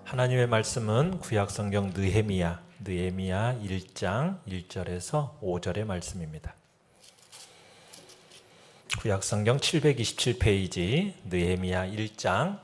하나님의 말씀은 구약성경 느헤미야 1장 1절에서 5절의 말씀입니다. 구약성경 727페이지 느헤미야 1장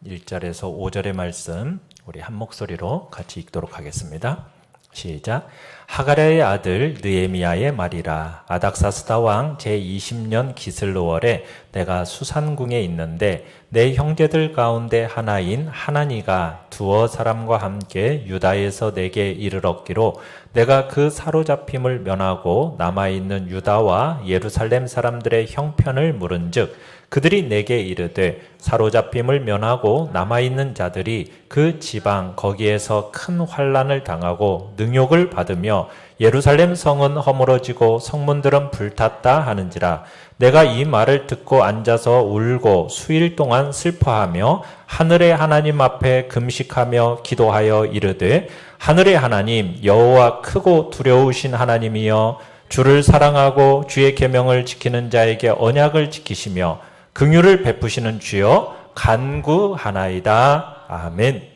1절에서 5절의 말씀 우리 한 목소리로 같이 읽도록 하겠습니다. 시작. 하가랴의 아들 느헤미야의 말이라. 아닥사스다 왕 제20년 기슬로월에 내가 수산궁에 있는데 내 형제들 가운데 하나인 하나니가 두어 사람과 함께 유다에서 내게 이르렀기로 내가 그 사로잡힘을 면하고 남아있는 유다와 예루살렘 사람들의 형편을 물은즉 그들이 내게 이르되 사로잡힘을 면하고 남아있는 자들이 그 지방 거기에서 큰 환난을 당하고 능욕을 받으며 예루살렘 성은 허물어지고 성문들은 불탔다 하는지라. 내가 이 말을 듣고 앉아서 울고 수일 동안 슬퍼하며 하늘의 하나님 앞에 금식하며 기도하여 이르되 하늘의 하나님 여호와 크고 두려우신 하나님이여 주를 사랑하고 주의 계명을 지키는 자에게 언약을 지키시며 긍휼을 베푸시는 주여 간구하나이다. 아멘.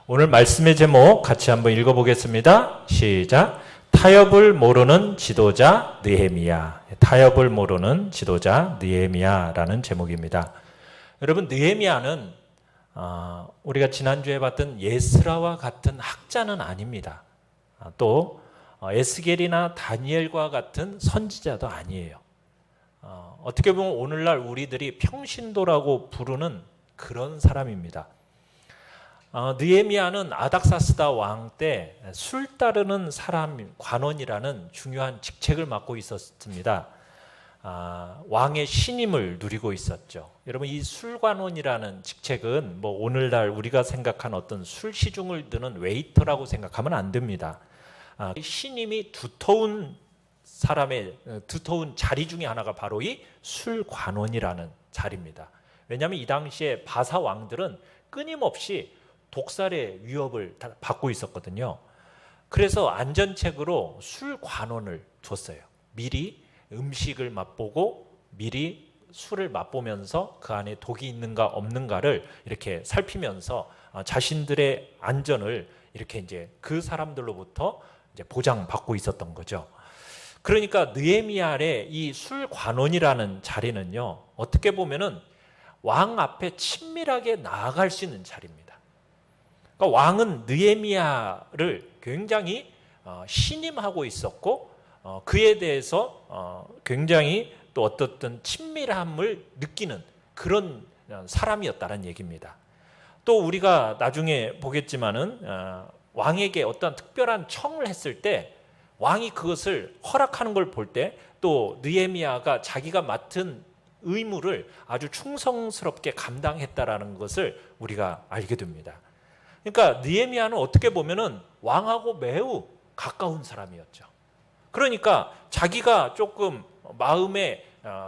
오늘 말씀의 제목 같이 한번 읽어보겠습니다. 시작. 타협을 모르는 지도자 느헤미야. 타협을 모르는 지도자 느헤미야라는 제목입니다. 여러분, 느헤미야는 우리가 지난주에 봤던 예스라와 같은 학자는 아닙니다. 또 에스겔이나 다니엘과 같은 선지자도 아니에요. 어떻게 보면 오늘날 우리들이 평신도라고 부르는 그런 사람입니다. 느헤미야는 아닥사스다 왕 때 술 따르는 사람 관원이라는 중요한 직책을 맡고 있었습니다. 왕의 신임을 누리고 있었죠. 여러분, 이 술관원이라는 직책은 뭐 오늘날 우리가 생각한 어떤 술 시중을 드는 웨이터라고 생각하면 안 됩니다. 신임이 두터운 사람의 두터운 자리 중에 하나가 바로 이 술관원이라는 자리입니다. 왜냐하면 이 당시에 바사 왕들은 끊임없이 독살의 위협을 받고 있었거든요. 그래서 안전책으로 술관원을 뒀어요. 미리 음식을 맛보고 미리 술을 맛보면서 그 안에 독이 있는가 없는가를 이렇게 살피면서 자신들의 안전을 이렇게 이제 그 사람들로부터 이제 보장받고 있었던 거죠. 그러니까 느헤미야의 이 술관원이라는 자리는요, 어떻게 보면은 왕 앞에 친밀하게 나아갈 수 있는 자리입니다. 그러니까 왕은 느헤미야를 굉장히 신임하고 있었고 그에 대해서 굉장히 또 어떻든 친밀함을 느끼는 그런 사람이었다는 얘기입니다. 또 우리가 나중에 보겠지만은 왕에게 어떤 특별한 청을 했을 때 왕이 그것을 허락하는 걸 볼 때 또 느헤미야가 자기가 맡은 의무를 아주 충성스럽게 감당했다라는 것을 우리가 알게 됩니다. 그러니까 느헤미야는 어떻게 보면은 왕하고 매우 가까운 사람이었죠. 그러니까 자기가 조금 마음에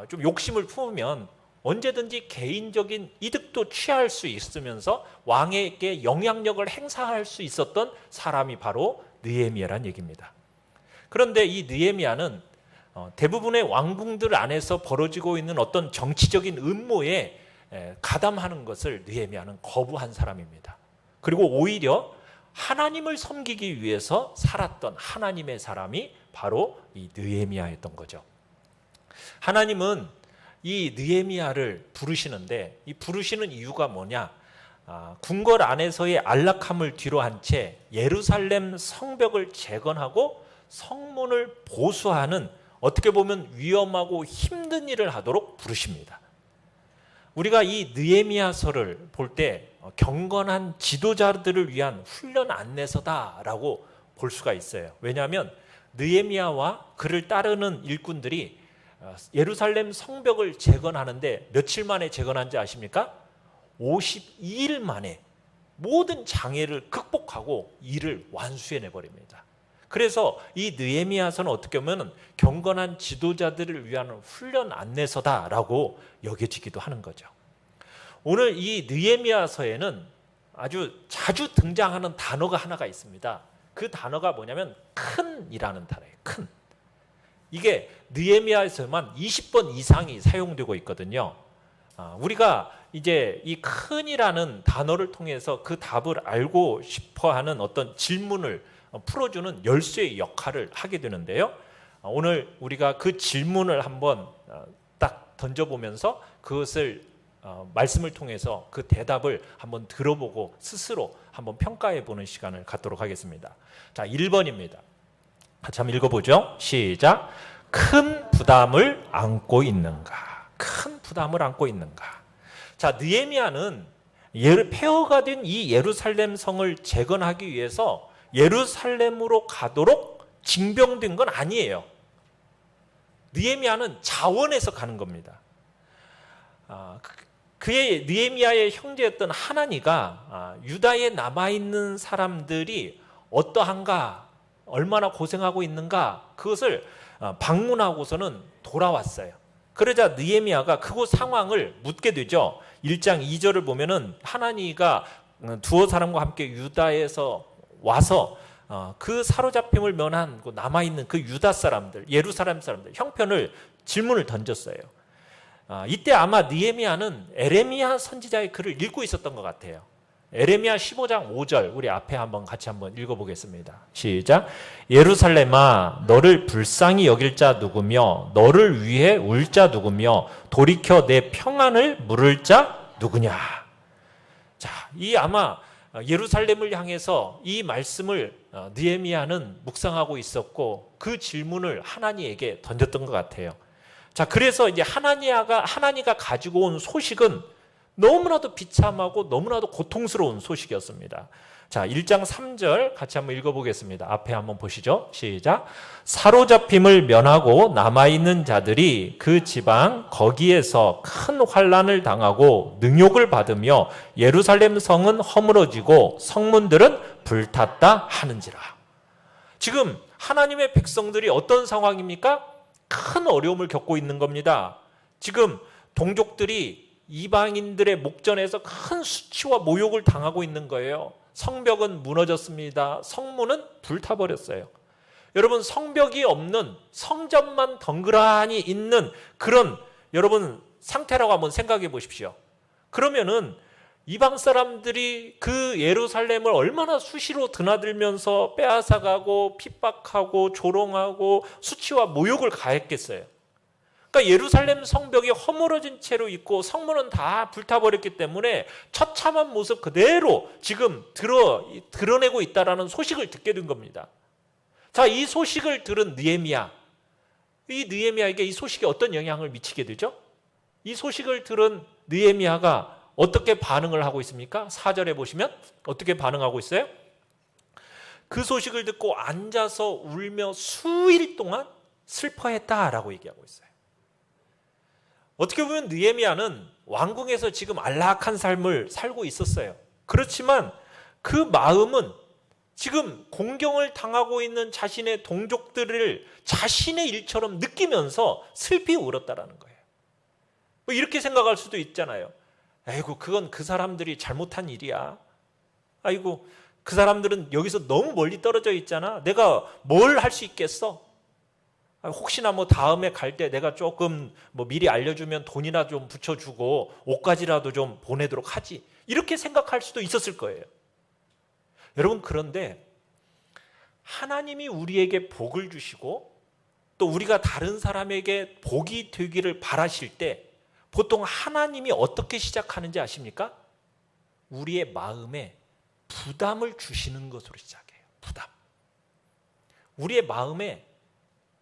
좀 욕심을 품으면 언제든지 개인적인 이득도 취할 수 있으면서 왕에게 영향력을 행사할 수 있었던 사람이 바로 느헤미야란 얘기입니다. 그런데 이 느헤미야는 대부분의 왕궁들 안에서 벌어지고 있는 어떤 정치적인 음모에 가담하는 것을 느헤미야는 거부한 사람입니다. 그리고 오히려 하나님을 섬기기 위해서 살았던 하나님의 사람이 바로 이 느헤미야였던 거죠. 하나님은 이 느헤미야를 부르시는데 이 부르시는 이유가 뭐냐? 궁궐 안에서의 안락함을 뒤로 한 채 예루살렘 성벽을 재건하고 성문을 보수하는 어떻게 보면 위험하고 힘든 일을 하도록 부르십니다. 우리가 이 느헤미야서를 볼 때 경건한 지도자들을 위한 훈련 안내서다라고 볼 수가 있어요. 왜냐하면 느헤미야와 그를 따르는 일꾼들이 예루살렘 성벽을 재건하는데 며칠 만에 재건한지 아십니까? 52일 만에 모든 장애를 극복하고 일을 완수해내버립니다. 그래서 이 느헤미야서는 어떻게 보면 경건한 지도자들을 위한 훈련 안내서다라고 여겨지기도 하는 거죠. 오늘 이 느헤미야서에는 아주 자주 등장하는 단어가 하나가 있습니다. 그 단어가 뭐냐면 큰이라는 단어예요. 큰. 이게 느헤미야에서만 20번 이상이 사용되고 있거든요. 우리가 이제 이 큰이라는 단어를 통해서 그 답을 알고 싶어하는 어떤 질문을 풀어주는 열쇠의 역할을 하게 되는데요. 오늘 우리가 그 질문을 한번 딱 던져보면서 그것을 말씀을 통해서 그 대답을 한번 들어보고 스스로 한번 평가해보는 시간을 갖도록 하겠습니다. 자, 1번입니다. 같이 한번 읽어보죠. 시작. 큰 부담을 안고 있는가? 큰 부담을 안고 있는가? 자, 느헤미야는 폐허가 된 이 예루살렘 성을 재건하기 위해서 예루살렘으로 가도록 징병된 건 아니에요. 느헤미야는 자원해서 가는 겁니다. 그의 느헤미야의 형제였던 하나니가 유다에 남아있는 사람들이 어떠한가, 얼마나 고생하고 있는가, 그것을 방문하고서는 돌아왔어요. 그러자 느헤미야가 그곳 상황을 묻게 되죠. 1장 2절을 보면은 하나니가 두어 사람과 함께 유다에서 와서 그 사로잡힘을 면한 남아있는 그 유다 사람들, 예루살렘 사람들 형편을 질문을 던졌어요. 이때 아마 느헤미야는 에레미야 선지자의 글을 읽고 있었던 것 같아요. 에레미야 15장 5절 우리 앞에 한번 같이 한번 읽어보겠습니다. 시작. 예루살렘아 너를 불쌍히 여길 자 누구며 너를 위해 울 자 누구며 돌이켜 내 평안을 물을 자 누구냐. 자, 이 아마 예루살렘을 향해서 이 말씀을 느헤미야는 묵상하고 있었고 그 질문을 하나니에게 던졌던 것 같아요. 자, 그래서 이제 하나니가 가지고 온 소식은 너무나도 비참하고 너무나도 고통스러운 소식이었습니다. 자, 1장 3절 같이 한번 읽어보겠습니다. 앞에 한번 보시죠. 시작. 사로잡힘을 면하고 남아있는 자들이 그 지방 거기에서 큰 환난을 당하고 능욕을 받으며 예루살렘 성은 허물어지고 성문들은 불탔다 하는지라. 지금 하나님의 백성들이 어떤 상황입니까? 큰 어려움을 겪고 있는 겁니다. 지금 동족들이 이방인들의 목전에서 큰 수치와 모욕을 당하고 있는 거예요. 성벽은 무너졌습니다. 성문은 불타버렸어요. 여러분, 성벽이 없는 성전만 덩그러니 있는 그런 여러분 상태라고 한번 생각해 보십시오. 그러면은 이방 사람들이 그 예루살렘을 얼마나 수시로 드나들면서 빼앗아가고 핍박하고 조롱하고 수치와 모욕을 가했겠어요. 그러니까 예루살렘 성벽이 허물어진 채로 있고 성문은 다 불타버렸기 때문에 처참한 모습 그대로 지금 드러내고 있다라는 소식을 듣게 된 겁니다. 자, 이 소식을 들은 느헤미야, 이 느헤미야에게 이 소식이 어떤 영향을 미치게 되죠? 이 소식을 들은 느헤미야가 어떻게 반응을 하고 있습니까? 4절에 보시면 어떻게 반응하고 있어요? 그 소식을 듣고 앉아서 울며 수일 동안 슬퍼했다라고 얘기하고 있어요. 어떻게 보면 느헤미야는 왕궁에서 지금 안락한 삶을 살고 있었어요. 그렇지만 그 마음은 지금 공경을 당하고 있는 자신의 동족들을 자신의 일처럼 느끼면서 슬피 울었다라는 거예요. 뭐 이렇게 생각할 수도 있잖아요. 아이고, 그건 그 사람들이 잘못한 일이야. 아이고, 그 사람들은 여기서 너무 멀리 떨어져 있잖아. 내가 뭘 할 수 있겠어? 혹시나 뭐 다음에 갈 때 내가 조금 뭐 미리 알려주면 돈이나 좀 붙여주고 옷가지라도 좀 보내도록 하지. 이렇게 생각할 수도 있었을 거예요. 여러분, 그런데 하나님이 우리에게 복을 주시고 또 우리가 다른 사람에게 복이 되기를 바라실 때 보통 하나님이 어떻게 시작하는지 아십니까? 우리의 마음에 부담을 주시는 것으로 시작해요. 부담. 우리의 마음에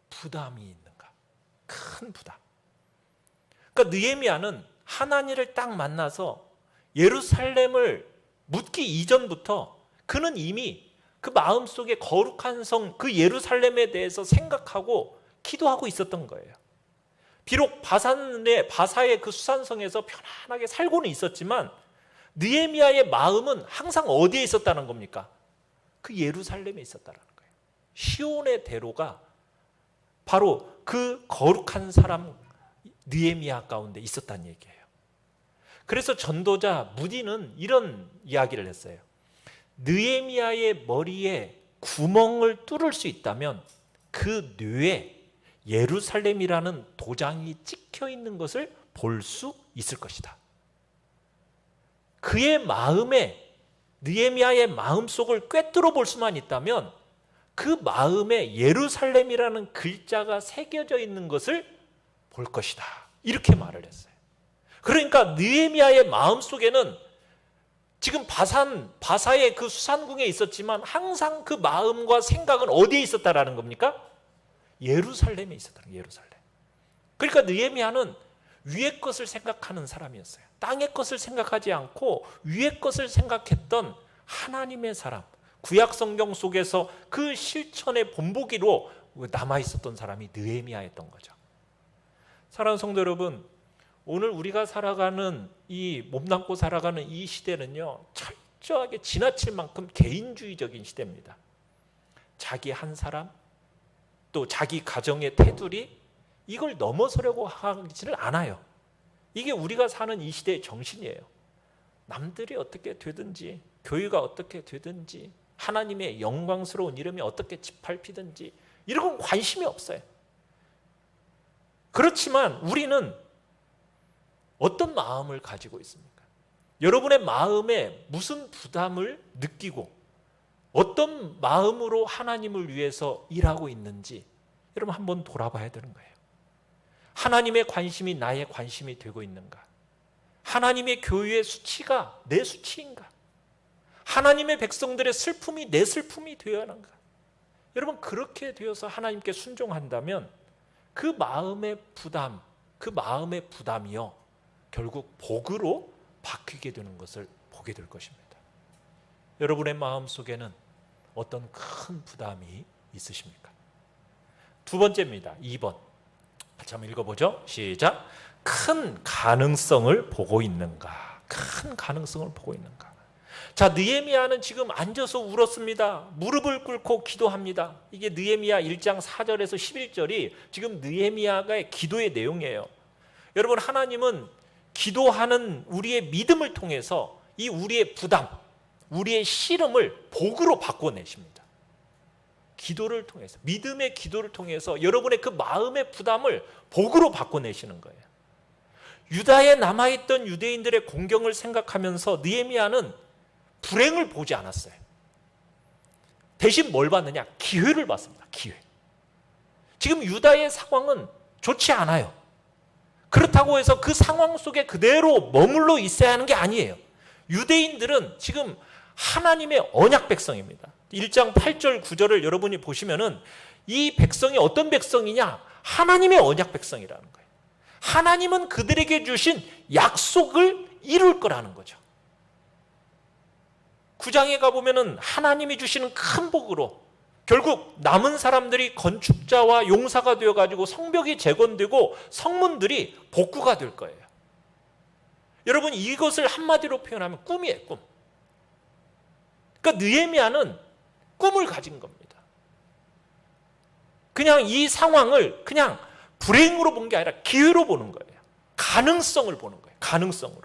부담이 있는가? 큰 부담. 그러니까 느헤미야는 하나님을 딱 만나서 예루살렘을 묻기 이전부터 그는 이미 그 마음속에 거룩한 성, 그 예루살렘에 대해서 생각하고 기도하고 있었던 거예요. 비록 바사의 그 수산성에서 편안하게 살고는 있었지만 느헤미야의 마음은 항상 어디에 있었다는 겁니까? 그 예루살렘에 있었다는 거예요. 시온의 대로가 바로 그 거룩한 사람 느헤미야 가운데 있었다는 얘기예요. 그래서 전도자 무디는 이런 이야기를 했어요. 느헤미야의 머리에 구멍을 뚫을 수 있다면 그 뇌에 예루살렘이라는 도장이 찍혀 있는 것을 볼 수 있을 것이다. 그의 마음에, 느헤미야의 마음속을 꿰뚫어 볼 수만 있다면 그 마음에 예루살렘이라는 글자가 새겨져 있는 것을 볼 것이다. 이렇게 말을 했어요. 그러니까 느헤미야의 마음속에는 지금 바사의 그 수산궁에 있었지만 항상 그 마음과 생각은 어디에 있었다라는 겁니까? 예루살렘에 있었다는 거예요. 예루살렘. 그러니까 느헤미야는 위의 것을 생각하는 사람이었어요. 땅의 것을 생각하지 않고 위의 것을 생각했던 하나님의 사람, 구약 성경 속에서 그 실천의 본보기로 남아있었던 사람이 느헤미야였던 거죠. 사랑하는 성도 여러분, 오늘 우리가 살아가는 몸담고 살아가는 이 시대는요, 철저하게 지나칠 만큼 개인주의적인 시대입니다. 자기 한 사람, 또 자기 가정의 테두리, 이걸 넘어서려고 하지를 않아요. 이게 우리가 사는 이 시대의 정신이에요. 남들이 어떻게 되든지, 교회가 어떻게 되든지, 하나님의 영광스러운 이름이 어떻게 짓밟히든지 이런 건 관심이 없어요. 그렇지만 우리는 어떤 마음을 가지고 있습니까? 여러분의 마음에 무슨 부담을 느끼고 어떤 마음으로 하나님을 위해서 일하고 있는지 여러분 한번 돌아봐야 되는 거예요. 하나님의 관심이 나의 관심이 되고 있는가? 하나님의 교회의 수치가 내 수치인가? 하나님의 백성들의 슬픔이 내 슬픔이 되어야 하는가? 여러분 그렇게 되어서 하나님께 순종한다면 그 마음의 부담, 그 마음의 부담이요 결국 복으로 바뀌게 되는 것을 보게 될 것입니다. 여러분의 마음속에는 어떤 큰 부담이 있으십니까? 두 번째입니다. 2번. 같이 한번 읽어보죠. 시작. 큰 가능성을 보고 있는가? 큰 가능성을 보고 있는가? 자, 느헤미야는 지금 앉아서 울었습니다. 무릎을 꿇고 기도합니다. 이게 느헤미야 1장 4절에서 11절이 지금 느헤미야의 기도의 내용이에요. 여러분, 하나님은 기도하는 우리의 믿음을 통해서 이 우리의 부담, 우리의 씨름을 복으로 바꿔내십니다. 기도를 통해서, 믿음의 기도를 통해서 여러분의 그 마음의 부담을 복으로 바꿔내시는 거예요. 유다에 남아있던 유대인들의 공경을 생각하면서 느헤미야는 불행을 보지 않았어요. 대신 뭘 봤느냐? 기회를 봤습니다. 기회. 지금 유다의 상황은 좋지 않아요. 그렇다고 해서 그 상황 속에 그대로 머물러 있어야 하는 게 아니에요. 유대인들은 지금 하나님의 언약 백성입니다. 1장 8절 9절을 여러분이 보시면은 이 백성이 어떤 백성이냐? 하나님의 언약 백성이라는 거예요. 하나님은 그들에게 주신 약속을 이룰 거라는 거죠. 9장에 가보면은 하나님이 주시는 큰 복으로 결국 남은 사람들이 건축자와 용사가 되어가지고 성벽이 재건되고 성문들이 복구가 될 거예요. 여러분 이것을 한마디로 표현하면 꿈이에요. 꿈. 그러니까 느헤미야는 꿈을 가진 겁니다. 그냥 이 상황을 그냥 불행으로 본 게 아니라 기회로 보는 거예요. 가능성을 보는 거예요. 가능성으로.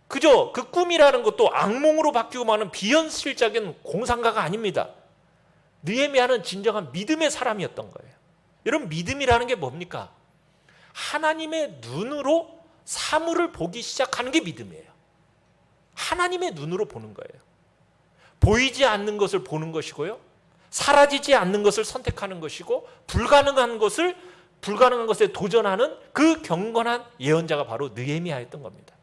그저 그 꿈이라는 것도 악몽으로 바뀌고 마는 비현실적인 공상가가 아닙니다. 느헤미야는 진정한 믿음의 사람이었던 거예요. 여러분 믿음이라는 게 뭡니까? 하나님의 눈으로 사물을 보기 시작하는 게 믿음이에요. 하나님의 눈으로 보는 거예요. 보이지 않는 것을 보는 것이고요. 사라지지 않는 것을 선택하는 것이고 불가능한 것에 도전하는 그 경건한 예언자가 바로 느헤미야였던 겁니다.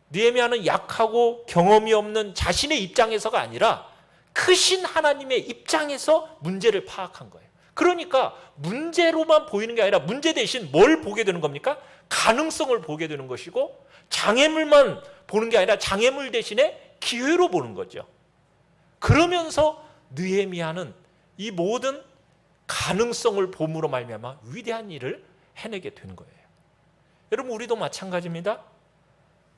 느헤미야는 약하고 경험이 없는 자신의 입장에서가 아니라 크신 하나님의 입장에서 문제를 파악한 거예요. 그러니까 문제로만 보이는 게 아니라 문제 대신 뭘 보게 되는 겁니까? 가능성을 보게 되는 것이고 장애물만 보는 게 아니라 장애물 대신에 기회로 보는 거죠. 그러면서 느헤미야는 이 모든 가능성을 봄으로 말미암아 위대한 일을 해내게 되는 거예요. 여러분 우리도 마찬가지입니다.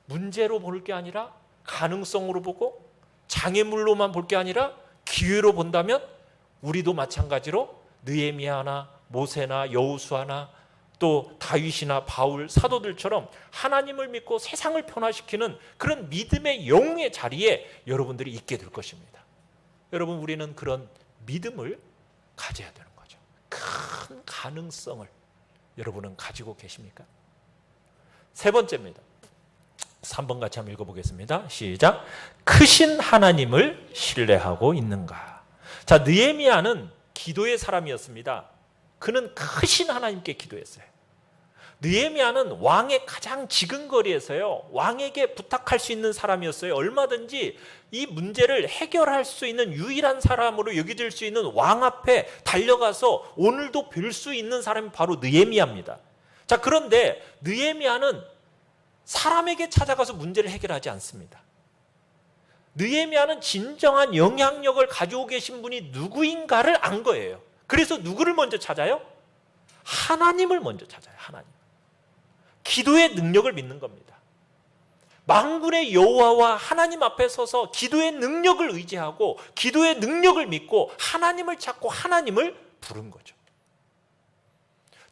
문제로 볼 게 아니라 가능성으로 보고 장애물로만 볼 게 아니라 기회로 본다면 우리도 마찬가지로 느헤미야나 모세나 여호수아나 또 다윗이나 바울 사도들처럼 하나님을 믿고 세상을 변화시키는 그런 믿음의 영웅의 자리에 여러분들이 있게 될 것입니다. 여러분 우리는 그런 믿음을 가져야 되는 거죠. 큰 가능성을 여러분은 가지고 계십니까? 세 번째입니다. 3번 같이 한번 읽어보겠습니다. 시작. 크신 하나님을 신뢰하고 있는가? 자, 느헤미야는 기도의 사람이었습니다. 그는 크신 하나님께 기도했어요. 느헤미야는 왕의 가장 지근거리에서요, 왕에게 부탁할 수 있는 사람이었어요. 얼마든지 이 문제를 해결할 수 있는 유일한 사람으로 여겨질 수 있는 왕 앞에 달려가서 오늘도 뵐 수 있는 사람이 바로 느헤미야입니다. 자, 그런데 느헤미야는 사람에게 찾아가서 문제를 해결하지 않습니다. 느헤미야는 진정한 영향력을 가지고 계신 분이 누구인가를 안 거예요. 그래서 누구를 먼저 찾아요? 하나님을 먼저 찾아요. 하나님. 기도의 능력을 믿는 겁니다. 만군의 여호와와 하나님 앞에 서서 기도의 능력을 의지하고 기도의 능력을 믿고 하나님을 찾고 하나님을 부른 거죠.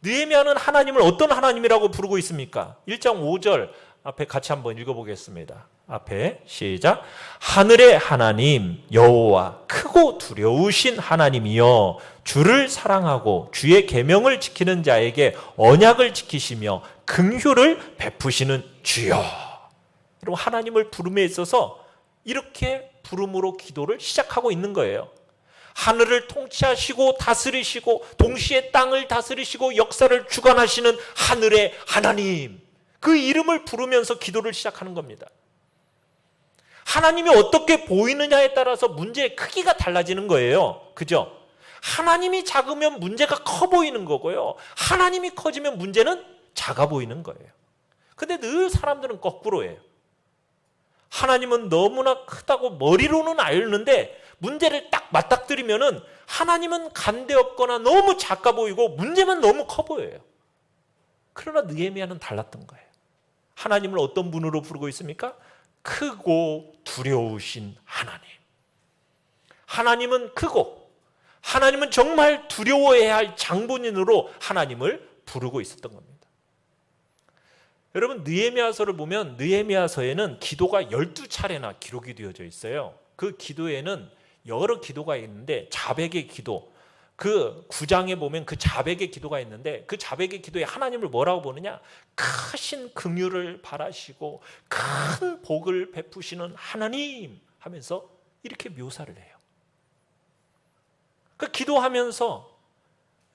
느헤미야는 하나님을 어떤 하나님이라고 부르고 있습니까? 1장 5절 앞에 같이 한번 읽어보겠습니다. 앞에 시작. 하늘의 하나님 여호와 크고 두려우신 하나님이여 주를 사랑하고 주의 계명을 지키는 자에게 언약을 지키시며 긍휼을 베푸시는 주여. 여러분, 하나님을 부름에 있어서 이렇게 부름으로 기도를 시작하고 있는 거예요. 하늘을 통치하시고 다스리시고 동시에 땅을 다스리시고 역사를 주관하시는 하늘의 하나님, 그 이름을 부르면서 기도를 시작하는 겁니다. 하나님이 어떻게 보이느냐에 따라서 문제의 크기가 달라지는 거예요. 그죠? 하나님이 작으면 문제가 커 보이는 거고요, 하나님이 커지면 문제는 작아 보이는 거예요. 근데 늘 사람들은 거꾸로예요. 하나님은 너무나 크다고 머리로는 알는데 문제를 딱 맞닥뜨리면은 하나님은 간대없거나 너무 작아 보이고 문제만 너무 커 보여요. 그러나 느헤미야는 달랐던 거예요. 하나님을 어떤 분으로 부르고 있습니까? 크고 두려우신 하나님. 하나님은 크고 하나님은 정말 두려워해야 할 장본인으로 하나님을 부르고 있었던 겁니다. 여러분, 느헤미야서를 보면 느헤미야서에는 기도가 12차례나 기록이 되어져 있어요. 그 기도에는 여러 기도가 있는데 자백의 기도, 그 9장에 보면 그 자백의 기도가 있는데 그 자백의 기도에 하나님을 뭐라고 보느냐? 크신 긍휼을 바라시고 큰 복을 베푸시는 하나님 하면서 이렇게 묘사를 해요. 그 기도하면서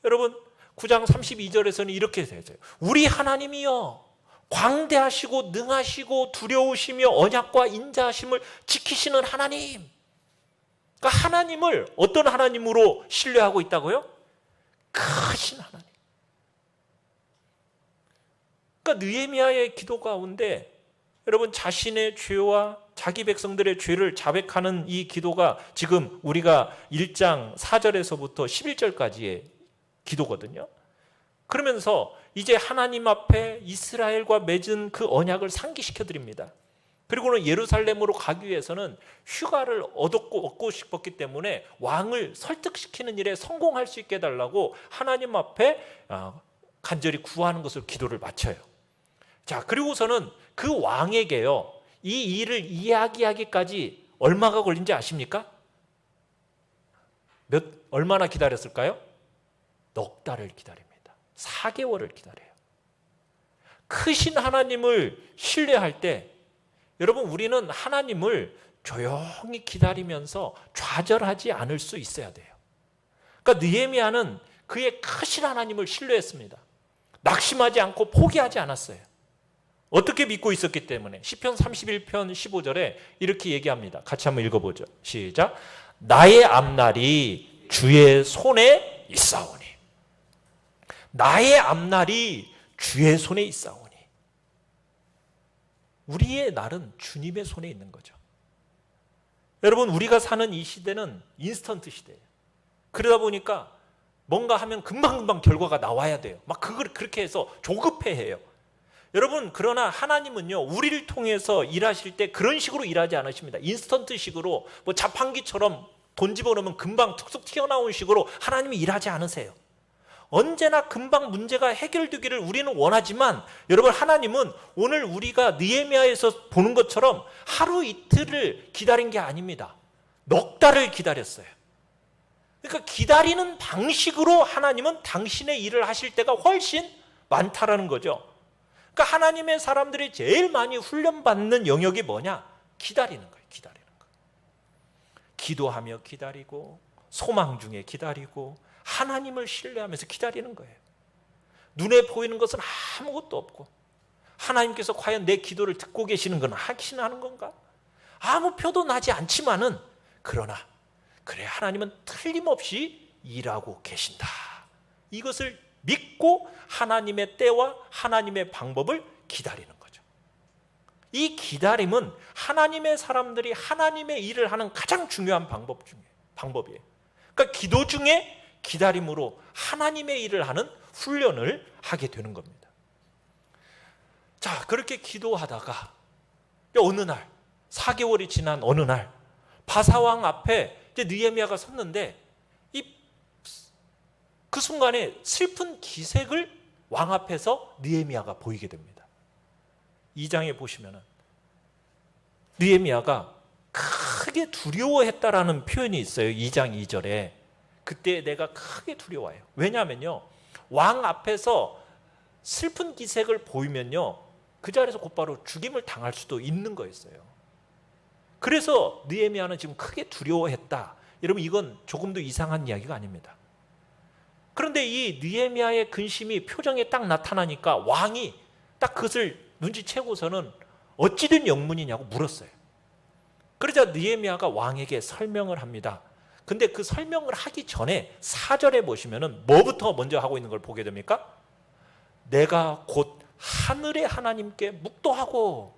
여러분 9장 32절에서는 이렇게 되죠. 우리 하나님이여 광대하시고 능하시고 두려우시며 언약과 인자하심을 지키시는 하나님. 그러니까 하나님을 어떤 하나님으로 신뢰하고 있다고요? 크신 하나님. 그러니까 느헤미야의 기도 가운데 여러분 자신의 죄와 자기 백성들의 죄를 자백하는 이 기도가 지금 우리가 1장 4절에서부터 11절까지의 기도거든요. 그러면서 이제 하나님 앞에 이스라엘과 맺은 그 언약을 상기시켜 드립니다. 그리고는 예루살렘으로 가기 위해서는 휴가를 얻고 싶었기 때문에 왕을 설득시키는 일에 성공할 수 있게 해달라고 하나님 앞에 간절히 구하는 것을 기도를 마쳐요. 자, 그리고서는 그 왕에게요, 이 일을 이야기하기까지 얼마가 걸린지 아십니까? 얼마나 기다렸을까요? 넉 달을 기다립니다. 4개월을 기다려요. 크신 하나님을 신뢰할 때 여러분, 우리는 하나님을 조용히 기다리면서 좌절하지 않을 수 있어야 돼요. 그러니까 느헤미야는 그의 크신 하나님을 신뢰했습니다. 낙심하지 않고 포기하지 않았어요. 어떻게 믿고 있었기 때문에 시편 31편 15절에 이렇게 얘기합니다. 같이 한번 읽어보죠. 시작. 나의 앞날이 주의 손에 있사오니. 나의 앞날이 주의 손에 있사오니. 우리의 날은 주님의 손에 있는 거죠. 여러분, 우리가 사는 이 시대는 인스턴트 시대예요. 그러다 보니까 뭔가 하면 금방금방 결과가 나와야 돼요. 막 그걸 그렇게 해서 조급해해요. 여러분, 그러나 하나님은요, 우리를 통해서 일하실 때 그런 식으로 일하지 않으십니다. 인스턴트식으로 뭐 자판기처럼 돈 집어넣으면 금방 툭툭 튀어나온 식으로 하나님이 일하지 않으세요. 언제나 금방 문제가 해결되기를 우리는 원하지만 여러분, 하나님은 오늘 우리가 느헤미야에서 보는 것처럼 하루 이틀을 기다린 게 아닙니다. 넉 달을 기다렸어요. 그러니까 기다리는 방식으로 하나님은 당신의 일을 하실 때가 훨씬 많다라는 거죠. 그러니까 하나님의 사람들이 제일 많이 훈련받는 영역이 뭐냐? 기다리는 거예요. 기다리는 거. 기도하며 기다리고 소망 중에 기다리고 하나님을 신뢰하면서 기다리는 거예요. 눈에 보이는 것은 아무것도 없고 하나님께서 과연 내 기도를 듣고 계시는 건 확신하는 건가? 아무 표도 나지 않지만은 그러나 그래 하나님은 틀림없이 일하고 계신다. 이것을 믿고 하나님의 때와 하나님의 방법을 기다리는 거죠. 이 기다림은 하나님의 사람들이 하나님의 일을 하는 가장 중요한 방법이에요. 그러니까 기도 중에 기다림으로 하나님의 일을 하는 훈련을 하게 되는 겁니다. 자, 그렇게 기도하다가 어느 날 4개월이 지난 어느 날 바사왕 앞에 이제 느헤미야가 섰는데 그 순간에 슬픈 기색을 왕 앞에서 느헤미야가 보이게 됩니다. 2장에 보시면은 느헤미야가 크게 두려워했다라는 표현이 있어요. 2장 2절에. 그때 내가 크게 두려워해요. 왜냐하면요, 왕 앞에서 슬픈 기색을 보이면요, 그 자리에서 곧바로 죽임을 당할 수도 있는 거였어요. 그래서 느헤미야는 지금 크게 두려워했다. 여러분, 이건 조금도 이상한 이야기가 아닙니다. 그런데 이 느헤미야의 근심이 표정에 딱 나타나니까 왕이 딱 그것을 눈치채고서는 어찌된 영문이냐고 물었어요. 그러자 느헤미야가 왕에게 설명을 합니다. 근데 그 설명을 하기 전에 4절에 보시면은 뭐부터 먼저 하고 있는 걸 보게 됩니까? 내가 곧 하늘의 하나님께 묵도하고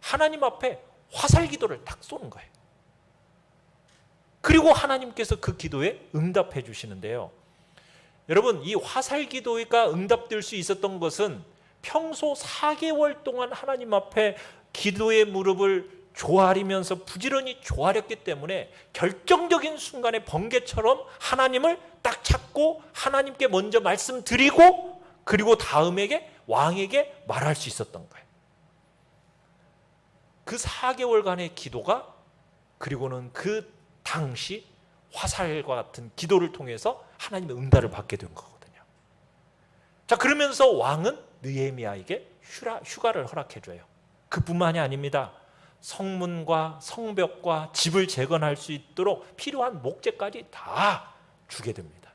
하나님 앞에 화살 기도를 딱 쏘는 거예요. 그리고 하나님께서 그 기도에 응답해 주시는데요. 여러분, 이 화살 기도가 응답될 수 있었던 것은 평소 4개월 동안 하나님 앞에 기도의 무릎을 조아리면서 부지런히 조아렸기 때문에 결정적인 순간에 번개처럼 하나님을 딱 찾고 하나님께 먼저 말씀드리고 그리고 다음에게 왕에게 말할 수 있었던 거예요. 그 4개월간의 기도가 그리고는 그 당시 화살과 같은 기도를 통해서 하나님의 응답을 받게 된 거거든요. 자, 그러면서 왕은 느헤미야에게 휴가를 허락해 줘요. 그뿐만이 아닙니다. 성문과 성벽과 집을 재건할 수 있도록 필요한 목재까지 다 주게 됩니다.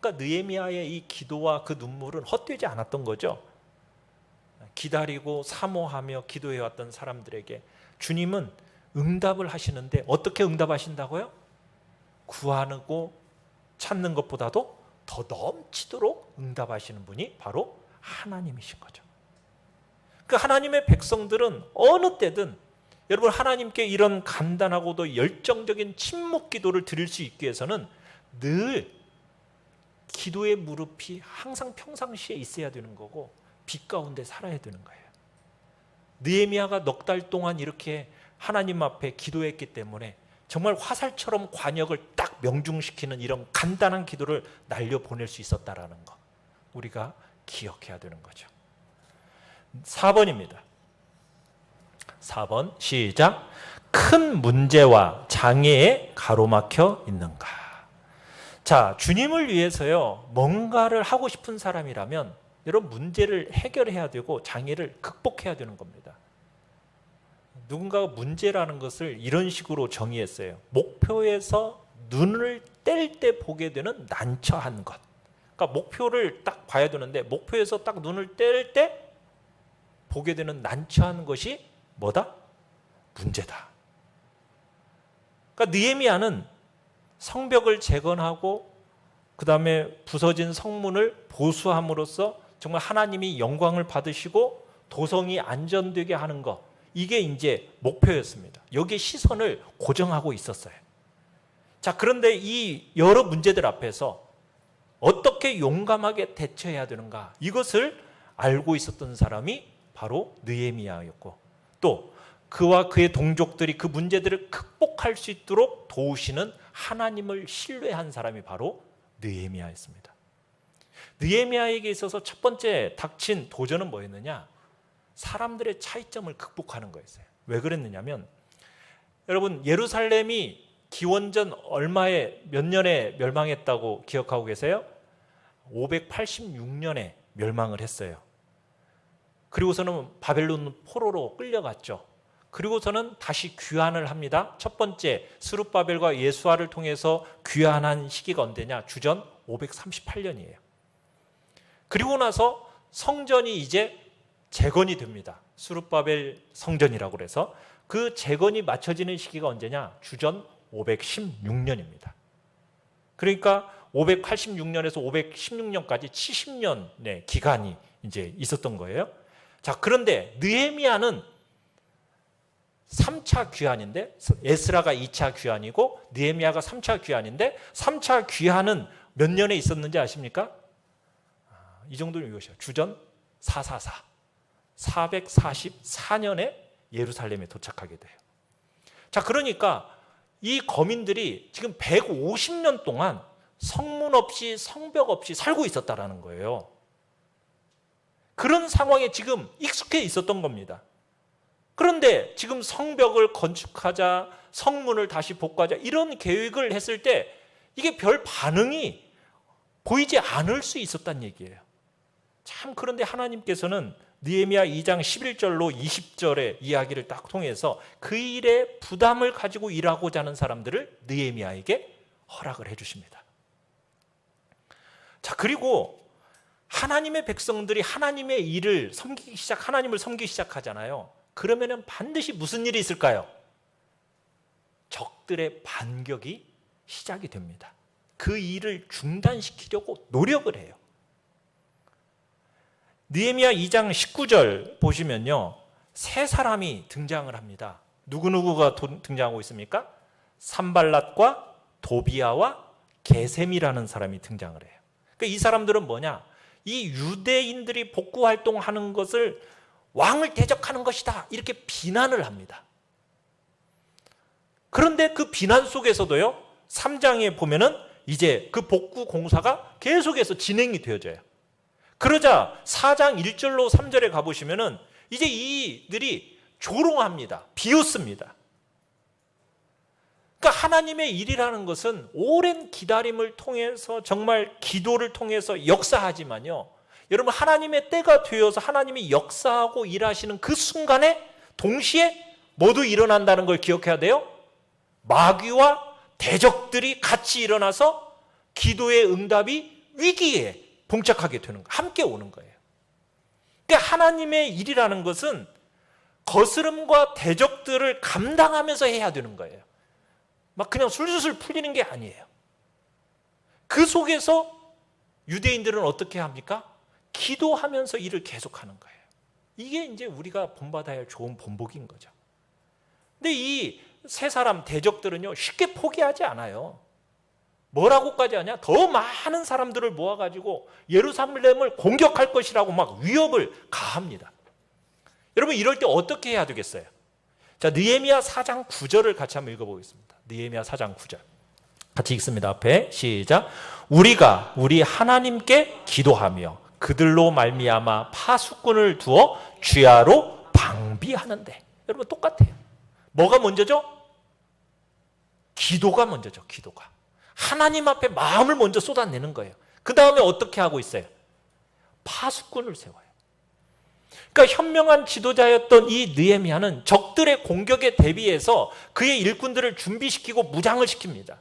그러니까 느헤미야의 이 기도와 그 눈물은 헛되지 않았던 거죠. 기다리고 사모하며 기도해왔던 사람들에게 주님은 응답을 하시는데 어떻게 응답하신다고요? 구하고 찾는 것보다도 더 넘치도록 응답하시는 분이 바로 하나님이신 거죠. 그 하나님의 백성들은 어느 때든 여러분 하나님께 이런 간단하고도 열정적인 침묵 기도를 드릴 수 있기 위해서는 늘 기도의 무릎이 항상 평상시에 있어야 되는 거고 빛 가운데 살아야 되는 거예요. 느헤미야가 넉 달 동안 이렇게 하나님 앞에 기도했기 때문에 정말 화살처럼 관역을 딱 명중시키는 이런 간단한 기도를 날려보낼 수 있었다라는 거 우리가 기억해야 되는 거죠. 4번입니다. 4번 시작. 큰 문제와 장애에 가로막혀 있는가? 자, 주님을 위해서요 뭔가를 하고 싶은 사람이라면 여러분 문제를 해결해야 되고 장애를 극복해야 되는 겁니다. 누군가가 문제라는 것을 이런 식으로 정의했어요. 목표에서 눈을 뗄 때 보게 되는 난처한 것. 그러니까 목표를 딱 봐야 되는데 목표에서 딱 눈을 뗄 때 보게 되는 난처한 것이 뭐다? 문제다. 그러니까 느헤미야는 성벽을 재건하고 그 다음에 부서진 성문을 보수함으로써 정말 하나님이 영광을 받으시고 도성이 안전되게 하는 것, 이게 이제 목표였습니다. 여기에 시선을 고정하고 있었어요. 자, 그런데 이 여러 문제들 앞에서 어떻게 용감하게 대처해야 되는가, 이것을 알고 있었던 사람이 바로 느헤미야였고 또 그와 그의 동족들이 그 문제들을 극복할 수 있도록 도우시는 하나님을 신뢰한 사람이 바로 느헤미야였습니다. 느헤미야에게 있어서 첫 번째 닥친 도전은 뭐였느냐? 사람들의 차이점을 극복하는 거였어요. 왜 그랬느냐면 여러분 예루살렘이 기원전 몇 년에 멸망했다고 기억하고 계세요? 586년에 멸망을 했어요. 그리고서는 바벨론 포로로 끌려갔죠. 그리고서는 다시 귀환을 합니다. 첫 번째 스룹바벨과 예수아를 통해서 귀환한 시기가 언제냐? 주전 538년이에요. 그리고 나서 성전이 이제 재건이 됩니다. 스룹바벨 성전이라고 그래서 그 재건이 맞춰지는 시기가 언제냐? 주전 516년입니다. 그러니까 586년에서 516년까지 70년의 기간이 이제 있었던 거예요. 자, 그런데 느헤미야는 3차 귀환인데, 에스라가 2차 귀환이고 느헤미야가 3차 귀환인데, 3차 귀환은 몇 년에 있었는지 아십니까? 이 정도는 이것이에요. 주전 444, 444년에 예루살렘에 도착하게 돼요. 자, 그러니까 이 거민들이 지금 150년 동안 성문 없이 성벽 없이 살고 있었다라는 거예요. 그런 상황에 지금 익숙해 있었던 겁니다. 그런데 지금 성벽을 건축하자, 성문을 다시 복구하자 이런 계획을 했을 때 이게 별 반응이 보이지 않을 수 있었다는 얘기예요. 참, 그런데 하나님께서는 느헤미야 2장 11절로 20절의 이야기를 딱 통해서 그 일에 부담을 가지고 일하고자 하는 사람들을 느헤미야에게 허락을 해 주십니다. 자, 그리고 하나님의 백성들이 하나님의 일을 섬기기 하나님을 섬기기 시작하잖아요. 그러면은 반드시 무슨 일이 있을까요? 적들의 반격이 시작이 됩니다. 그 일을 중단시키려고 노력을 해요. 느헤미야 2장 19절 보시면요, 세 사람이 등장을 합니다. 누구누구가 등장하고 있습니까? 산발랏과 도비아와 게셈이라는 사람이 등장을 해요. 그러니까 이 사람들은 뭐냐? 이 유대인들이 복구 활동하는 것을 왕을 대적하는 것이다, 이렇게 비난을 합니다. 그런데 그 비난 속에서도요, 3장에 보면은 이제 그 복구 공사가 계속해서 진행이 되어져요. 그러자 4장 1절로 3절에 가보시면은 이제 이들이 조롱합니다. 비웃습니다. 그러니까 하나님의 일이라는 것은 오랜 기다림을 통해서, 정말 기도를 통해서 역사하지만요, 여러분, 하나님의 때가 되어서 하나님이 역사하고 일하시는 그 순간에 동시에 모두 일어난다는 걸 기억해야 돼요. 마귀와 대적들이 같이 일어나서 기도의 응답이 위기에 봉착하게 되는 거예요. 함께 오는 거예요. 그러니까 하나님의 일이라는 것은 거스름과 대적들을 감당하면서 해야 되는 거예요. 막 그냥 술술 풀리는 게 아니에요. 그 속에서 유대인들은 어떻게 합니까? 기도하면서 일을 계속하는 거예요. 이게 이제 우리가 본받아야 할 좋은 본보기인 거죠. 근데 이 세 사람 대적들은요, 쉽게 포기하지 않아요. 뭐라고까지 하냐? 더 많은 사람들을 모아가지고 예루살렘을 공격할 것이라고 막 위협을 가합니다. 여러분, 이럴 때 어떻게 해야 되겠어요? 자, 느헤미야 4장 9절을 같이 한번 읽어보겠습니다. 느헤미야 4장 9절 같이 읽습니다. 앞에 시작. 우리가 우리 하나님께 기도하며 그들로 말미암아 파수꾼을 두어 주야로 방비하는데. 여러분, 똑같아요. 뭐가 먼저죠? 기도가 먼저죠. 기도가 하나님 앞에 마음을 먼저 쏟아내는 거예요. 그 다음에 어떻게 하고 있어요? 파수꾼을 세워요. 그러니까 현명한 지도자였던 이 느헤미야는 적들의 공격에 대비해서 그의 일꾼들을 준비시키고 무장을 시킵니다.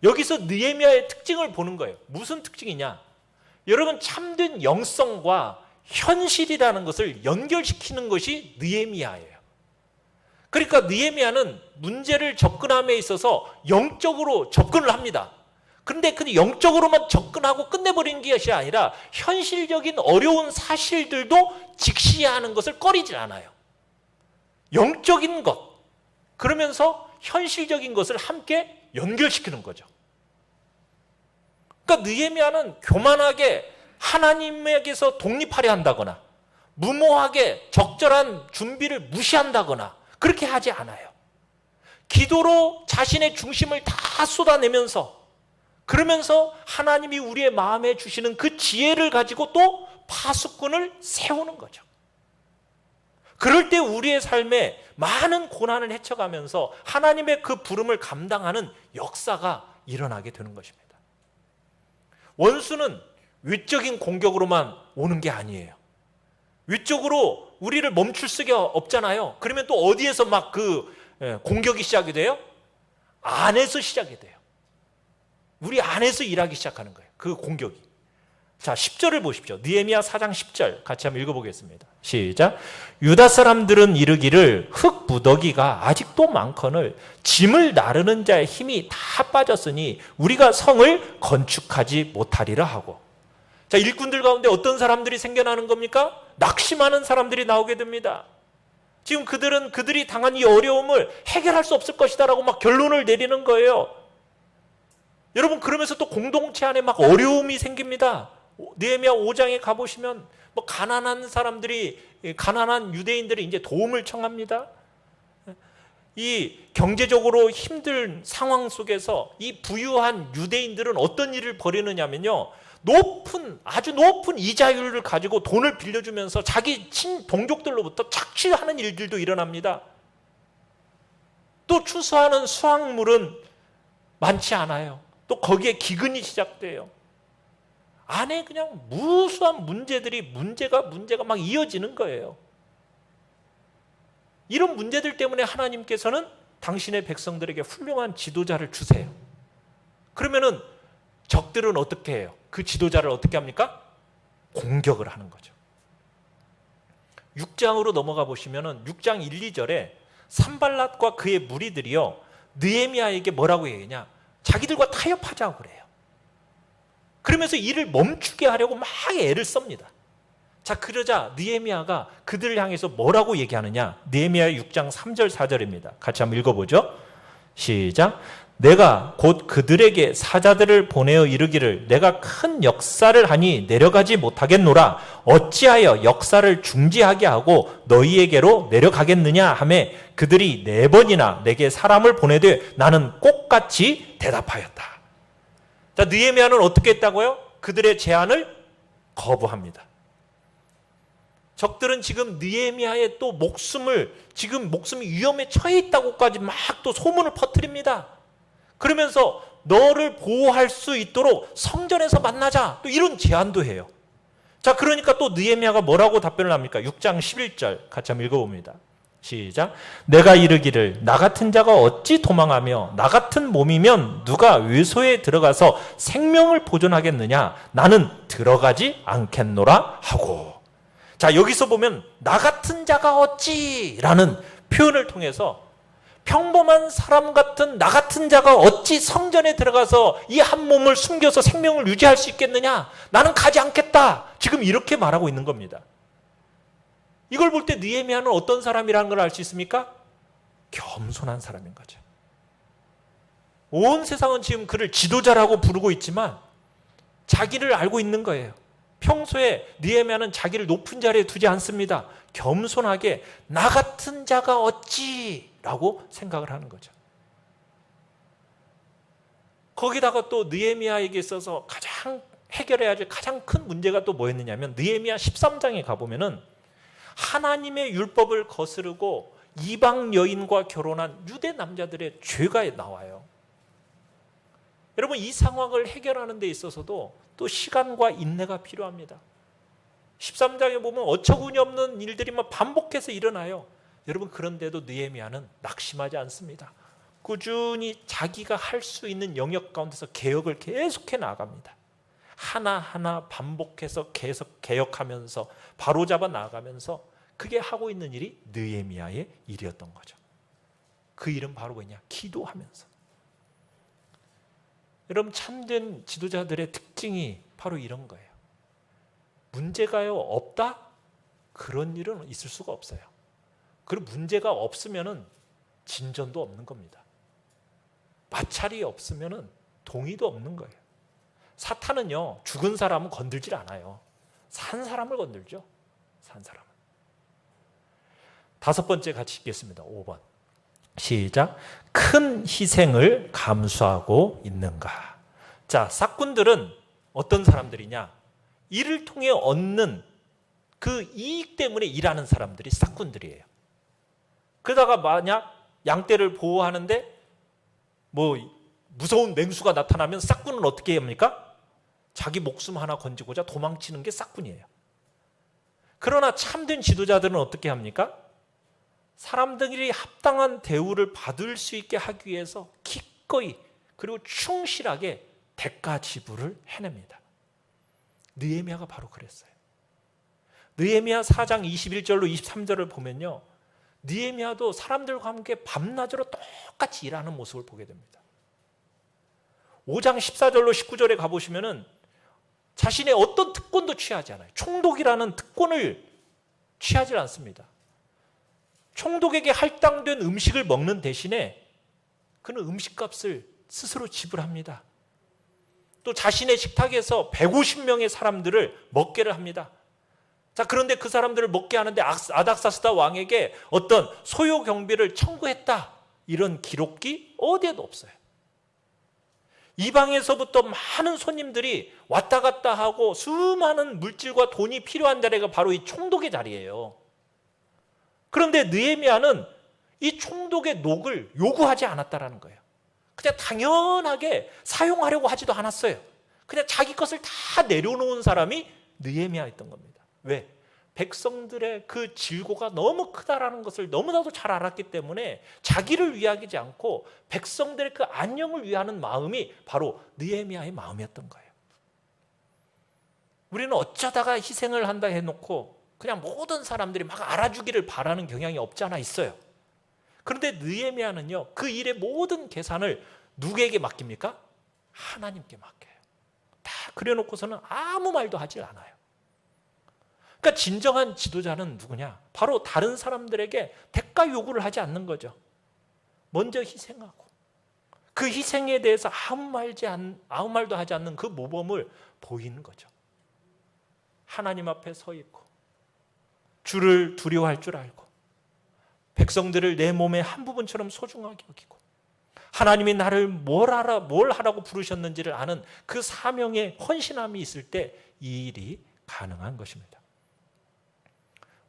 여기서 느헤미야의 특징을 보는 거예요. 무슨 특징이냐? 여러분, 참된 영성과 현실이라는 것을 연결시키는 것이 느헤미야예요. 그러니까 느헤미야는 문제를 접근함에 있어서 영적으로 접근을 합니다. 그런데 그 영적으로만 접근하고 끝내버리는 것이 아니라 현실적인 어려운 사실들도 직시하는 것을 꺼리질 않아요. 영적인 것, 그러면서 현실적인 것을 함께 연결시키는 거죠. 그러니까 느헤미야는 교만하게 하나님에게서 독립하려 한다거나 무모하게 적절한 준비를 무시한다거나 그렇게 하지 않아요. 기도로 자신의 중심을 다 쏟아내면서, 그러면서 하나님이 우리의 마음에 주시는 그 지혜를 가지고 또 파수꾼을 세우는 거죠. 그럴 때 우리의 삶에 많은 고난을 헤쳐가면서 하나님의 그 부름을 감당하는 역사가 일어나게 되는 것입니다. 원수는 외적인 공격으로만 오는 게 아니에요. 위쪽으로 우리를 멈출 수가 없잖아요. 그러면 또 어디에서 막 공격이 시작이 돼요? 안에서 시작이 돼요. 우리 안에서 일하기 시작하는 거예요. 그 공격이. 자, 10절을 보십시오. 느헤미야 4장 10절 같이 한번 읽어보겠습니다. 시작. 유다 사람들은 이르기를 흙 무더기가 아직도 많거늘 짐을 나르는 자의 힘이 다 빠졌으니 우리가 성을 건축하지 못하리라 하고. 자, 일꾼들 가운데 어떤 사람들이 생겨나는 겁니까? 낙심하는 사람들이 나오게 됩니다. 지금 그들이 당한 이 어려움을 해결할 수 없을 것이다라고 막 결론을 내리는 거예요. 여러분, 그러면서 또 공동체 안에 막 어려움이 생깁니다. 느헤미야 5장에 가보시면 뭐 가난한 사람들이, 가난한 유대인들이 이제 도움을 청합니다. 이 경제적으로 힘든 상황 속에서 이 부유한 유대인들은 어떤 일을 벌이느냐면요, 아주 높은 이자율을 가지고 돈을 빌려주면서 자기 동족들로부터 착취하는 일들도 일어납니다. 또 추수하는 수확물은 많지 않아요. 또 거기에 기근이 시작돼요. 안에 그냥 무수한 문제가 막 이어지는 거예요. 이런 문제들 때문에 하나님께서는 당신의 백성들에게 훌륭한 지도자를 주세요. 그러면은 적들은 어떻게 해요? 그 지도자를 어떻게 합니까? 공격을 하는 거죠. 6장으로 넘어가 보시면은 6장 1, 2절에 산발랏과 그의 무리들이요, 느헤미야에게 뭐라고 얘기하냐? 자기들과 타협하자고 그래요. 그러면서 일을 멈추게 하려고 막 애를 씁니다. 자, 그러자 느헤미야가 그들을 향해서 뭐라고 얘기하느냐? 느헤미야 6장 3절 4절입니다. 같이 한번 읽어보죠. 시작. 내가 곧 그들에게 사자들을 보내어 이르기를 내가 큰 역사를 하니 내려가지 못하겠노라. 어찌하여 역사를 중지하게 하고 너희에게로 내려가겠느냐 하매 그들이 4번이나 내게 사람을 보내되 나는 똑같이 대답하였다. 자, 느헤미야는 어떻게 했다고요? 그들의 제안을 거부합니다. 적들은 지금 느헤미야의 또 목숨이 위험에 처해 있다고까지 막 또 소문을 퍼뜨립니다. 그러면서 너를 보호할 수 있도록 성전에서 만나자, 또 이런 제안도 해요. 자, 그러니까 또 느헤미야가 뭐라고 답변을 합니까? 6장 11절 같이 한번 읽어봅니다. 시작. 내가 이르기를 나 같은 자가 어찌 도망하며 나 같은 몸이면 누가 외소에 들어가서 생명을 보존하겠느냐? 나는 들어가지 않겠노라 하고. 자, 여기서 보면 나 같은 자가 어찌라는 표현을 통해서 평범한 사람 같은 나 같은 자가 어찌 성전에 들어가서 이 한 몸을 숨겨서 생명을 유지할 수 있겠느냐? 나는 가지 않겠다. 지금 이렇게 말하고 있는 겁니다. 이걸 볼 때 느헤미야는 어떤 사람이라는 걸 알 수 있습니까? 겸손한 사람인 거죠. 온 세상은 지금 그를 지도자라고 부르고 있지만 자기를 알고 있는 거예요. 평소에 느헤미야는 자기를 높은 자리에 두지 않습니다. 겸손하게 나 같은 자가 어찌라고 생각을 하는 거죠. 거기다가 또 느헤미야에게 있어서 가장 해결해야 할 가장 큰 문제가 또 뭐였느냐면 느헤미야 13장에 가보면은 하나님의 율법을 거스르고 이방 여인과 결혼한 유대 남자들의 죄가 나와요. 여러분, 이 상황을 해결하는 데 있어서도 또 시간과 인내가 필요합니다. 13장에 보면 어처구니 없는 일들이 막 반복해서 일어나요. 여러분, 그런데도 느헤미야는 낙심하지 않습니다. 꾸준히 자기가 할 수 있는 영역 가운데서 개혁을 계속해 나아갑니다. 하나하나 반복해서 계속 개혁하면서 바로잡아 나아가면서 그게 하고 있는 일이 느헤미야의 일이었던 거죠. 그 일은 바로 뭐냐? 기도하면서. 여러분, 참된 지도자들의 특징이 바로 이런 거예요. 문제가요 없다? 그런 일은 있을 수가 없어요. 그리고 문제가 없으면은 진전도 없는 겁니다. 마찰이 없으면은 동의도 없는 거예요. 사탄은요 죽은 사람은 건들질 않아요. 산 사람을 건들죠. 산 사람은. 5번째 같이 읽겠습니다. 5번. 시작. 큰 희생을 감수하고 있는가? 자, 싹군들은 어떤 사람들이냐? 이를 통해 얻는 그 이익 때문에 일하는 사람들이 싹군들이에요. 그러다가 만약 양떼를 보호하는데 뭐 무서운 맹수가 나타나면 싹군은 어떻게 합니까? 자기 목숨 하나 건지고자 도망치는 게 싹군이에요. 그러나 참된 지도자들은 어떻게 합니까? 사람들이 합당한 대우를 받을 수 있게 하기 위해서 기꺼이 그리고 충실하게 대가 지불을 해냅니다. 느헤미야가 바로 그랬어요. 느헤미야 4장 21절로 23절을 보면요, 느헤미야도 사람들과 함께 밤낮으로 똑같이 일하는 모습을 보게 됩니다. 5장 14절로 19절에 가보시면은 자신의 어떤 특권도 취하지 않아요. 총독이라는 특권을 취하지 않습니다. 총독에게 할당된 음식을 먹는 대신에 그는 음식값을 스스로 지불합니다. 또 자신의 식탁에서 150명의 사람들을 먹게를 합니다. 자, 그런데 그 사람들을 먹게 하는데 아닥사스다 왕에게 어떤 소요 경비를 청구했다, 이런 기록이 어디에도 없어요. 이방에서부터 많은 손님들이 왔다 갔다 하고 수많은 물질과 돈이 필요한 자리가 바로 이 총독의 자리예요. 그런데 느헤미야는 이 총독의 녹을 요구하지 않았다라는 거예요. 그냥 당연하게 사용하려고 하지도 않았어요. 그냥 자기 것을 다 내려놓은 사람이 느헤미야였던 겁니다. 왜? 백성들의 그 질고가 너무 크다라는 것을 너무나도 잘 알았기 때문에 자기를 위하지 않고 백성들의 그 안녕을 위하는 마음이 바로 느헤미야의 마음이었던 거예요. 우리는 어쩌다가 희생을 한다 해놓고 그냥 모든 사람들이 막 알아주기를 바라는 경향이 없지 않아 있어요. 그런데 느헤미야는요, 그 일의 모든 계산을 누구에게 맡깁니까? 하나님께 맡겨요. 다 그래놓고서는 아무 말도 하질 않아요. 그러니까 진정한 지도자는 누구냐? 바로 다른 사람들에게 대가 요구를 하지 않는 거죠. 먼저 희생하고 그 희생에 대해서 아무 말도 하지 않는 그 모범을 보이는 거죠. 하나님 앞에 서 있고 주를 두려워할 줄 알고 백성들을 내 몸의 한 부분처럼 소중하게 여기고 하나님이 나를 뭘 하라고 부르셨는지를 아는 그 사명에 헌신함이 있을 때 이 일이 가능한 것입니다.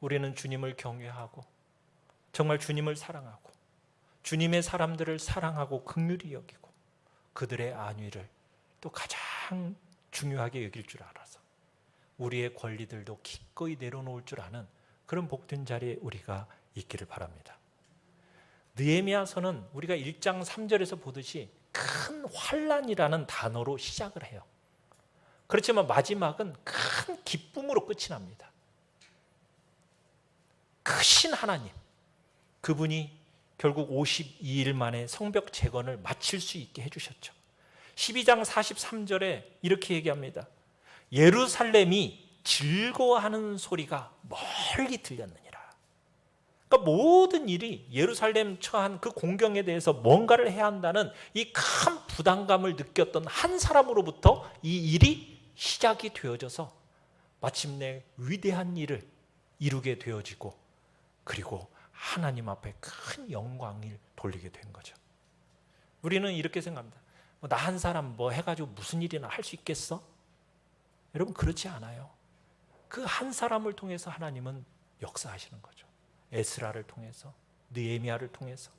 우리는 주님을 경외하고 정말 주님을 사랑하고 주님의 사람들을 사랑하고 긍휼히 여기고 그들의 안위를 또 가장 중요하게 여길 줄 알아서 우리의 권리들도 기꺼이 내려놓을 줄 아는 그런 복된 자리에 우리가 있기를 바랍니다. 느헤미야서는 우리가 1장 3절에서 보듯이 큰 환난이라는 단어로 시작을 해요. 그렇지만 마지막은 큰 기쁨으로 끝이 납니다. 크신 하나님, 그분이 결국 52일 만에 성벽 재건을 마칠 수 있게 해주셨죠. 12장 43절에 이렇게 얘기합니다. 예루살렘이 즐거워하는 소리가 멀리 들렸느니라. 그러니까 모든 일이 예루살렘 처한 그 공경에 대해서 뭔가를 해야 한다는 이 큰 부담감을 느꼈던 한 사람으로부터 이 일이 시작이 되어져서 마침내 위대한 일을 이루게 되어지고 그리고 하나님 앞에 큰 영광을 돌리게 된 거죠. 우리는 이렇게 생각합니다. 나 한 사람 뭐 해가지고 무슨 일이나 할 수 있겠어? 여러분, 그렇지 않아요. 그 한 사람을 통해서 하나님은 역사하시는 거죠. 에스라를 통해서, 느헤미야를 통해서,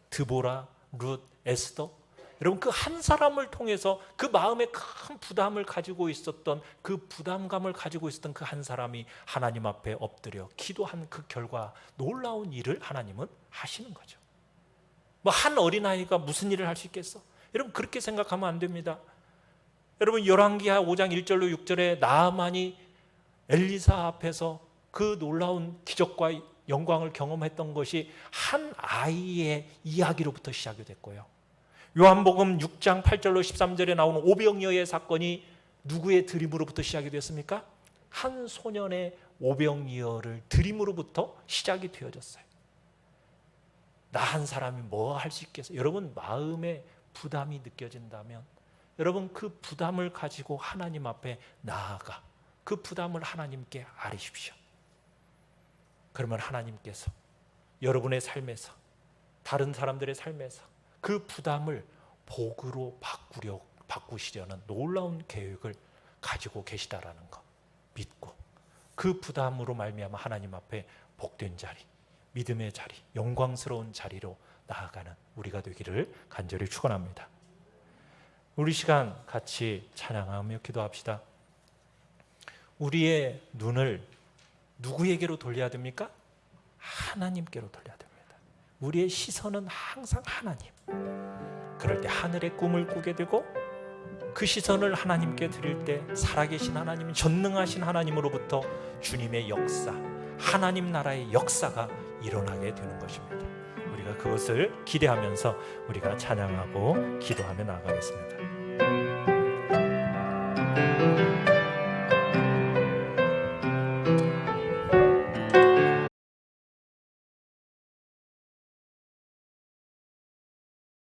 드보라, 룻, 에스더, 여러분 그 한 사람을 통해서 그 마음에 큰 부담을 가지고 있었던 그 부담감을 가지고 있었던 그 한 사람이 하나님 앞에 엎드려 기도한 그 결과 놀라운 일을 하나님은 하시는 거죠. 뭐 한 어린아이가 무슨 일을 할 수 있겠어? 여러분, 그렇게 생각하면 안 됩니다. 여러분, 열왕기하 5장 1절로 6절에 나아만이 엘리사 앞에서 그 놀라운 기적과 영광을 경험했던 것이 한 아이의 이야기로부터 시작이 됐고요. 요한복음 6장 8절로 13절에 나오는 오병이어의 사건이 누구의 드림으로부터 시작이 됐습니까? 한 소년의 오병이어를 드림으로부터 시작이 되어졌어요. 나 한 사람이 뭐 할 수 있겠어요? 여러분, 마음에 부담이 느껴진다면 여러분 그 부담을 가지고 하나님 앞에 나아가 그 부담을 하나님께 아뢰십시오. 그러면 하나님께서 여러분의 삶에서, 다른 사람들의 삶에서 그 부담을 복으로 바꾸시려는 놀라운 계획을 가지고 계시다라는 것 믿고 그 부담으로 말미암아 하나님 앞에 복된 자리, 믿음의 자리, 영광스러운 자리로 나아가는 우리가 되기를 간절히 축원합니다. 우리 시간 같이 찬양하며 기도합시다. 우리의 눈을 누구에게로 돌려야 됩니까? 하나님께로 돌려야 됩니다. 우리의 시선은 항상 하나님. 그럴 때 하늘의 꿈을 꾸게 되고 그 시선을 하나님께 드릴 때 살아계신 하나님, 전능하신 하나님으로부터 주님의 역사, 하나님 나라의 역사가 일어나게 되는 것입니다. 우리가 그것을 기대하면서 우리가 찬양하고 기도하며 나아가겠습니다.